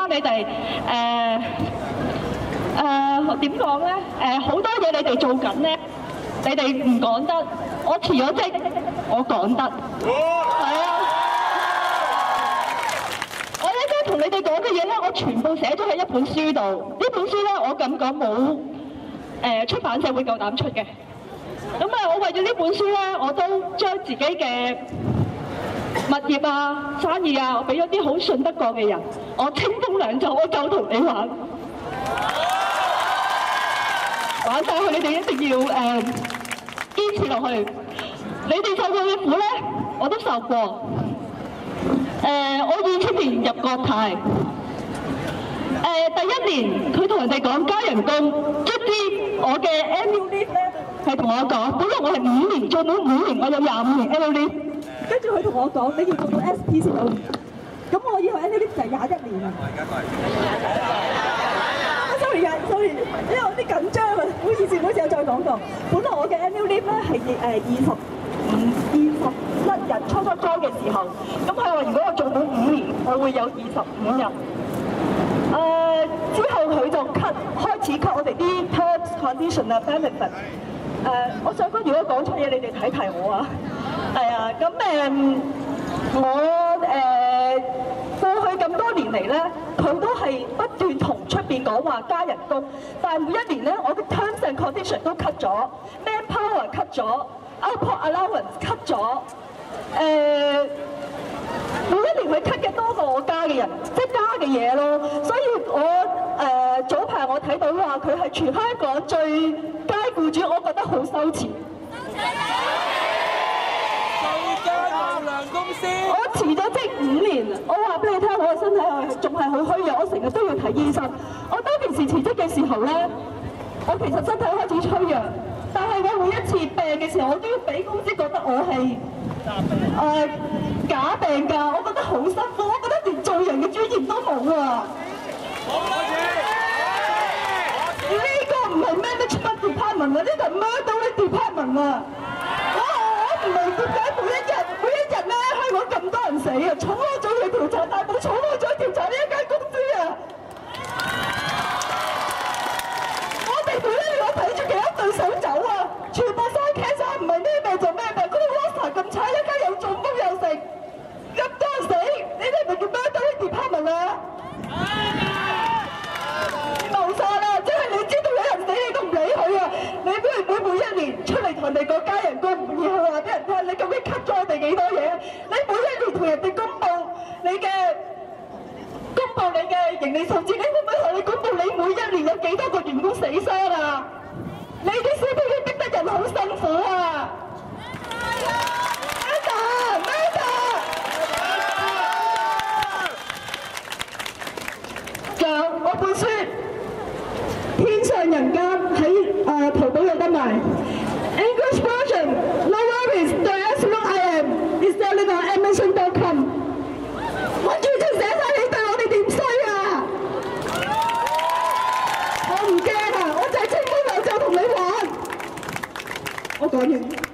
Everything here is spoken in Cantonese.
翻你哋點講咧？好多嘢你哋做緊咧，你哋唔講得。我辭咗職，我講得。係啊。我咧即係同你哋講嘅嘢咧，我全部寫咗喺一本書度。呢本書咧，我咁講冇出版社會夠膽出嘅。咁啊，我為咗呢本書咧，我都將自己嘅物業啊、生意啊，我俾咗啲好信得過嘅人。我清風兩袖，我夠同你玩，玩晒佢。你哋一定要堅持落去。你哋受過嘅苦咧，我都受過。我2000年入國泰，第一年佢同人哋講加人工，卒之我嘅 annual leave 咧係同我講，本來我係5年，做滿5年，我有25年 annual leave。跟住佢同我講，你要做到 SP 先有。咁我以後 annual leave 就係21年啦。sorry， 因為我啲緊張啊，唔好意思，我再講過。本來我嘅 annual leave 咧係21日初join嘅時候，咁佢話如果我做滿5年，我會有25日。之後佢就開始 cut 我哋啲 terms condition 啊 benefit。我想講，如果講錯嘢，你哋睇睇我啊。係啊，咁我過去咁多年嚟咧，佢都係不斷同出邊講話加人工，但係每一年咧，我嘅 terms and condition 都 cut 咗 ，manpower cut 咗 ，output allowance cut 咗。每一年佢 cut 嘅多過我加嘅人，即係加嘅嘢咯。所以我早排我睇到話佢係全香港最佳僱主，我覺得好羞恥。我辭咗職5年，我話俾你聽，我嘅身體仲係好虛弱，我成日都要睇醫生。我當其時辭職嘅時候咧，我其實身體開始脆弱，但係我每一次病嘅時候，我都要俾公司覺得我係假病㗎，我覺得好辛苦，我覺得連做人嘅尊嚴都冇啊！呢個唔係 management department 啊，呢個係 murder department 啊！我唔明點解每一日咧，香港咁多人死啊，重案組去調查，但係冇重案組調查呢一間公司啊！我哋每一年我睇住幾多對手走啊，全部生 cancer， 唔係咩病就咩病，嗰啲 roster 咁差，一間又中風又食，咁多人死，你哋咪叫 murder department 啊？謀殺啊！即係你知道有人死你都唔理佢啊！你不如每一年出嚟同人哋講加人工，唔要話俾人聽，你究竟 cut 咗我哋幾多嘢？你每一年同人哋公佈你嘅盈利數字，你會唔會同你公佈你每一年有幾多個員工死傷啊？你啲小朋友逼得人好辛苦啊！Murder！ 仲有我本書《天上人間》喺淘寶有得賣 ，English version No worries, the absolute I am is selling on Amazon.com。我完全寫晒你對我哋點衰啊！我唔驚啊，我就係清風兩袖同你玩。我講完。